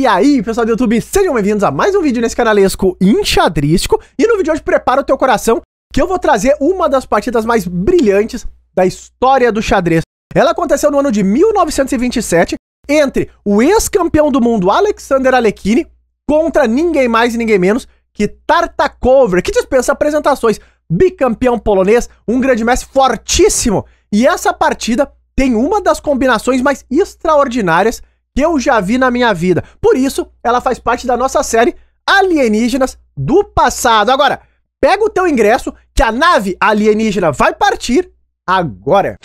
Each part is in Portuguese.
E aí, pessoal do YouTube, sejam bem-vindos a mais um vídeo nesse canalesco enxadrístico. E no vídeo de hoje, prepara o teu coração, que eu vou trazer uma das partidas mais brilhantes da história do xadrez. Ela aconteceu no ano de 1927, entre o ex-campeão do mundo Alexander Alekhine contra ninguém mais e ninguém menos que Tartakower, que dispensa apresentações, bicampeão polonês, um grande mestre fortíssimo. E essa partida tem uma das combinações mais extraordinárias que eu já vi na minha vida. Por isso, ela faz parte da nossa série Alienígenas do Passado. Agora, pega o teu ingresso que a nave alienígena vai partir agora.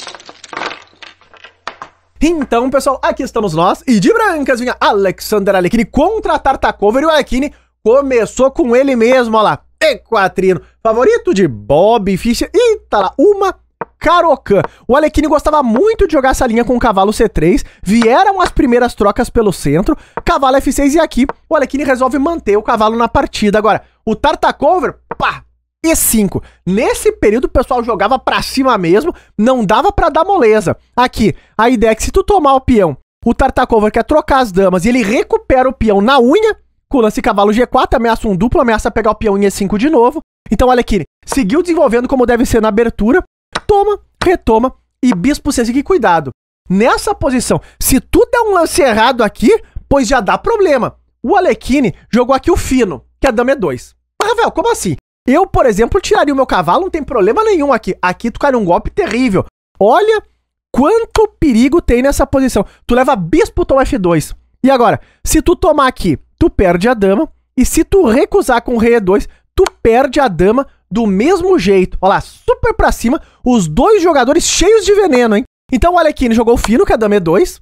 Então, pessoal, aqui estamos nós, e de brancas vinha Alexander Alekhine contra Tartakower, e o Alekhine começou com ele mesmo, ó lá, E4, favorito de Bob Fischer, e tá lá, uma Caro-Kann. O Alekhine gostava muito de jogar essa linha com o cavalo C3, vieram as primeiras trocas pelo centro, cavalo F6, e aqui o Alekhine resolve manter o cavalo na partida. Agora, o Tartakower, pá, E5. Nesse período o pessoal jogava pra cima mesmo, não dava pra dar moleza. Aqui, a ideia é que se tu tomar o peão, o Tartakower quer trocar as damas e ele recupera o peão na unha, com o lance cavalo G4, ameaça um duplo, ameaça pegar o peão em E5 de novo. Então o Alekhine seguiu desenvolvendo como deve ser na abertura, toma, retoma e bispo C5, cuidado. Nessa posição, se tu der um lance errado aqui, pois já dá problema. O Alekhine jogou aqui o fino, que a dama é 2. Mas, Rafael, como assim? Eu, por exemplo, tiraria o meu cavalo, não tem problema nenhum aqui. Aqui tu cai num golpe terrível. Olha quanto perigo tem nessa posição. Tu leva bispo tom F2. E agora, se tu tomar aqui, tu perde a dama. E se tu recusar com rei E2, tu perde a dama do mesmo jeito. Olha lá, super pra cima, os dois jogadores cheios de veneno, hein? Então o Alekhine jogou fino, que a dama é 2.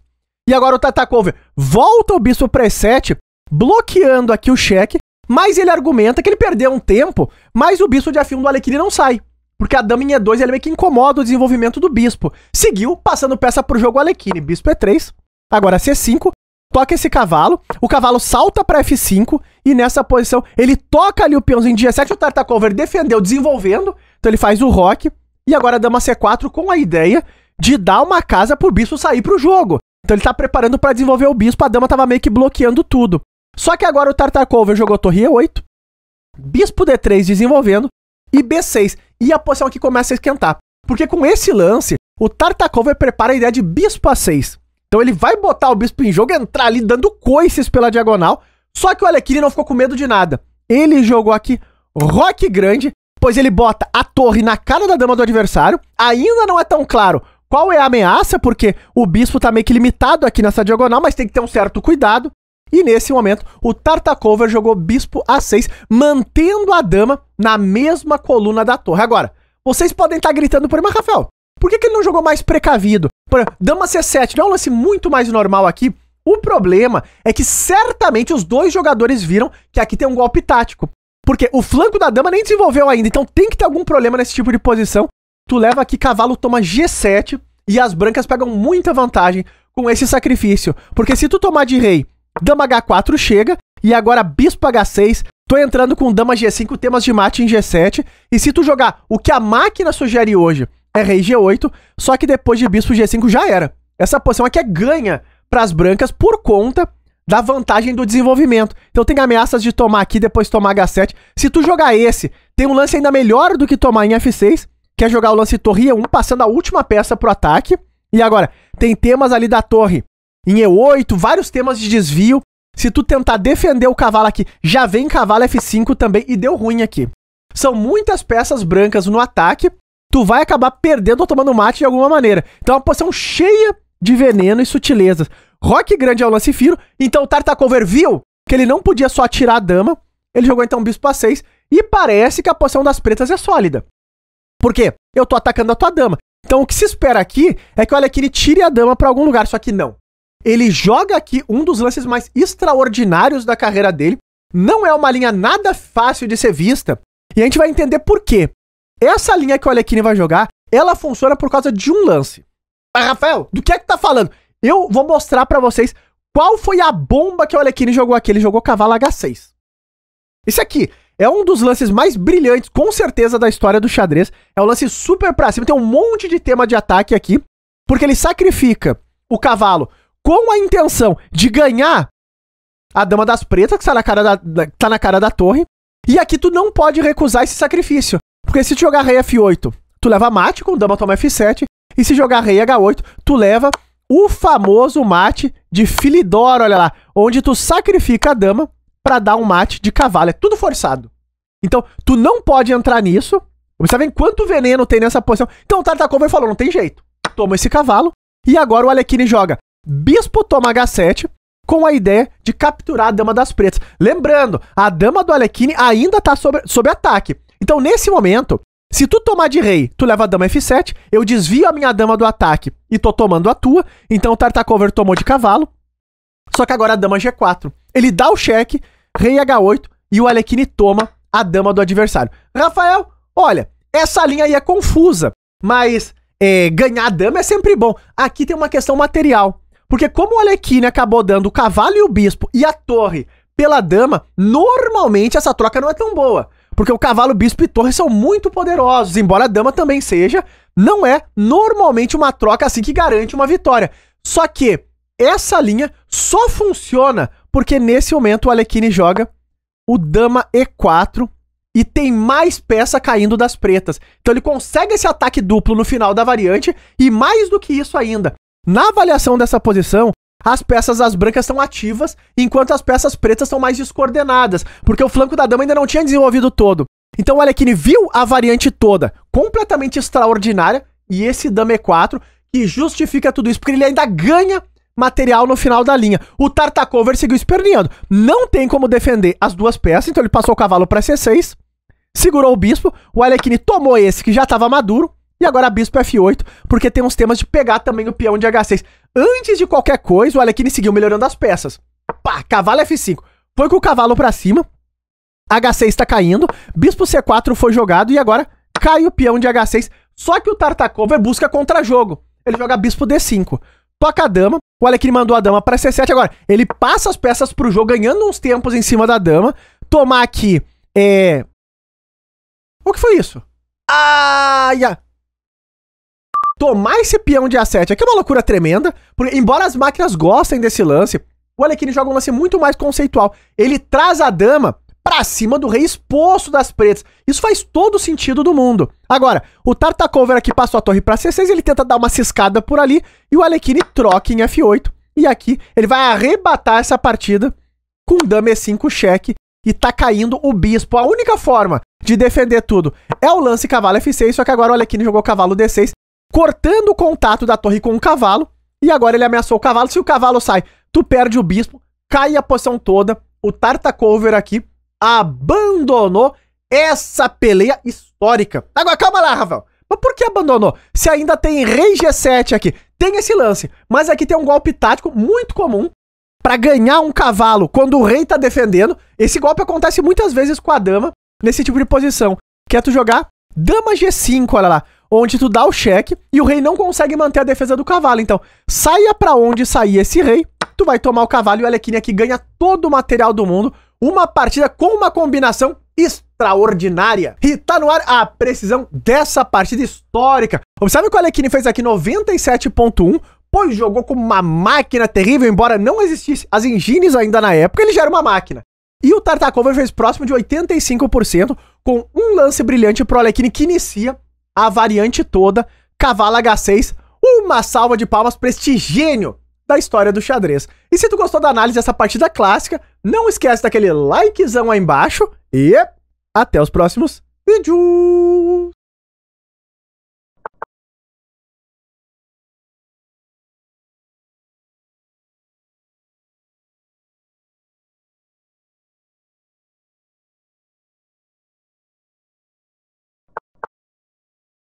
E agora o Tartakower volta o bispo pra E7, bloqueando aqui o cheque. Mas ele argumenta que ele perdeu um tempo, mas o bispo de F1 do Alekhine não sai. Porque a dama em E2 ele meio que incomoda o desenvolvimento do bispo. Seguiu, passando peça pro jogo Alekhine. Bispo E3, agora C5, toca esse cavalo. O cavalo salta para F5 e nessa posição ele toca ali o peãozinho de G7. O Tartakower defendeu desenvolvendo, então ele faz o roque. E agora a dama C4 com a ideia de dar uma casa pro bispo sair pro jogo. Então ele tá preparando para desenvolver o bispo, a dama tava meio que bloqueando tudo. Só que agora o Tartakower jogou torre E8, bispo D3 desenvolvendo e B6. E a posição aqui começa a esquentar. Porque com esse lance, o Tartakower prepara a ideia de bispo A6. Então ele vai botar o bispo em jogo, entrar ali dando coices pela diagonal. Só que o Alekhine não ficou com medo de nada. Ele jogou aqui roque grande, pois ele bota a torre na cara da dama do adversário. Ainda não é tão claro qual é a ameaça, porque o bispo tá meio que limitado aqui nessa diagonal, mas tem que ter um certo cuidado. E nesse momento, o Tartakower jogou bispo A6, mantendo a dama na mesma coluna da torre. Agora, vocês podem estar gritando por aí, mas Rafael, por que ele não jogou mais precavido? Dama C7 não é um lance muito mais normal aqui? O problema é que certamente os dois jogadores viram que aqui tem um golpe tático. Porque o flanco da dama nem desenvolveu ainda, então tem que ter algum problema nesse tipo de posição. Tu leva aqui, cavalo toma G7 e as brancas pegam muita vantagem com esse sacrifício. Porque se tu tomar de rei, dama H4 chega, e agora bispo H6, tô entrando com dama G5, temas de mate em G7, e se tu jogar o que a máquina sugere hoje é rei G8, só que depois de bispo G5 já era. Essa posição aqui é ganha para as brancas por conta da vantagem do desenvolvimento. Então tem ameaças de tomar aqui, depois tomar H7. Se tu jogar esse, tem um lance ainda melhor do que tomar em F6, que é jogar o lance torre E1, passando a última peça pro ataque, e agora tem temas ali da torre em E8, vários temas de desvio. Se tu tentar defender o cavalo aqui, já vem cavalo F5 também e deu ruim aqui. São muitas peças brancas no ataque, tu vai acabar perdendo ou tomando mate de alguma maneira. Então é uma posição cheia de veneno e sutilezas. Roque grande é o lance fino, então o Tartakower viu que ele não podia só atirar a dama, ele jogou então bispo A6 e parece que a posição das pretas é sólida. Por quê? Eu tô atacando a tua dama. Então o que se espera aqui é que o Alekhine tire a dama para algum lugar, só que não. Ele joga aqui um dos lances mais extraordinários da carreira dele. Não é uma linha nada fácil de ser vista. E a gente vai entender por quê. Essa linha que o Alekhine vai jogar, ela funciona por causa de um lance. Ah, Rafael, do que é que tá falando? Eu vou mostrar pra vocês qual foi a bomba que o Alekhine jogou aqui. Ele jogou cavalo H6. Esse aqui é um dos lances mais brilhantes, com certeza, da história do xadrez. É um lance super pra cima. Tem um monte de tema de ataque aqui. Porque ele sacrifica o cavalo com a intenção de ganhar a dama das pretas, que tá na cara da torre. E aqui tu não pode recusar esse sacrifício. Porque se tu jogar rei F8, tu leva mate com dama toma F7. E se jogar rei H8, tu leva o famoso mate de Philidor, olha lá. Onde tu sacrifica a dama pra dar um mate de cavalo. É tudo forçado. Então, tu não pode entrar nisso. Observem quanto veneno tem nessa posição. Então o Tartakover falou, não tem jeito. Toma esse cavalo. E agora o Alekhine joga bispo toma H7 com a ideia de capturar a dama das pretas. Lembrando, a dama do Alekhine ainda tá sob ataque. Então nesse momento, se tu tomar de rei, tu leva a dama F7, eu desvio a minha dama do ataque e tô tomando a tua. Então o Tartakover tomou de cavalo. Só que agora a dama G4. Ele dá o cheque, rei H8 e o Alekhine toma a dama do adversário. Rafael, olha, essa linha aí é confusa, mas ganhar a dama é sempre bom. Aqui tem uma questão material, porque como o Alekhine acabou dando o cavalo e o bispo e a torre pela dama, normalmente essa troca não é tão boa, porque o cavalo, bispo e torre são muito poderosos, embora a dama também seja, não é normalmente uma troca assim que garante uma vitória. Só que essa linha só funciona porque nesse momento o Alekhine joga o dama E4 e tem mais peça caindo das pretas. Então ele consegue esse ataque duplo no final da variante e mais do que isso ainda. Na avaliação dessa posição, as peças das brancas estão ativas, enquanto as peças pretas estão mais descoordenadas, porque o flanco da dama ainda não tinha desenvolvido todo. Então o Alekhine viu a variante toda, completamente extraordinária, e esse dama E4 que justifica tudo isso, porque ele ainda ganha material no final da linha. O Tartakover seguiu esperneando. Não tem como defender as duas peças, então ele passou o cavalo para C6, segurou o bispo, o Alekhine tomou esse que já estava maduro, e agora bispo F8, porque tem uns temas de pegar também o peão de H6. Antes de qualquer coisa, o Alekhine seguiu melhorando as peças. Pá, cavalo F5. Foi com o cavalo para cima, H6 está caindo, bispo C4 foi jogado, e agora cai o peão de H6. Só que o Tartakover busca contra-jogo. Ele joga bispo D5. Toca a dama, o Alekhine mandou a dama para C7, agora ele passa as peças pro jogo, ganhando uns tempos em cima da dama. Tomar aqui, O que foi isso? Tomar esse peão de A7 aqui é uma loucura tremenda, porque embora as máquinas gostem desse lance, o Alekhine joga um lance muito mais conceitual. Ele traz a dama pra cima do rei exposto das pretas. Isso faz todo o sentido do mundo. Agora, o Tartakover aqui passou a torre pra C6, ele tenta dar uma ciscada por ali, e o Alekhine troca em F8. E aqui ele vai arrebatar essa partida com dama E5 cheque, e tá caindo o bispo. A única forma de defender tudo é o lance cavalo F6, só que agora o Alekhine jogou cavalo D6, cortando o contato da torre com o cavalo, e agora ele ameaçou o cavalo. Se o cavalo sai, tu perde o bispo, cai a posição toda. O Tartakover aqui abandonou essa peleia histórica. Agora, calma lá, Rafael. Mas por que abandonou? Se ainda tem rei G7 aqui. Tem esse lance, mas aqui tem um golpe tático muito comum para ganhar um cavalo quando o rei tá defendendo. Esse golpe acontece muitas vezes com a dama, nesse tipo de posição, que é tu jogar dama G5, olha lá, onde tu dá o cheque e o rei não consegue manter a defesa do cavalo. Então, saia pra onde sair esse rei, tu vai tomar o cavalo e o Alekhine aqui ganha todo o material do mundo. Uma partida com uma combinação extraordinária. E tá no ar a precisão dessa partida histórica. Observe que o Alekhine fez aqui 97.1, pois jogou com uma máquina terrível, embora não existisse as engines ainda na época, ele já era uma máquina. E o Tartakover fez próximo de 85%, com um lance brilhante pro Alekhine que inicia a variante toda, cavalo H6, uma salva de palmas pra este gênio da história do xadrez. E se tu gostou da análise dessa partida clássica, não esquece daquele likezão aí embaixo e até os próximos vídeos!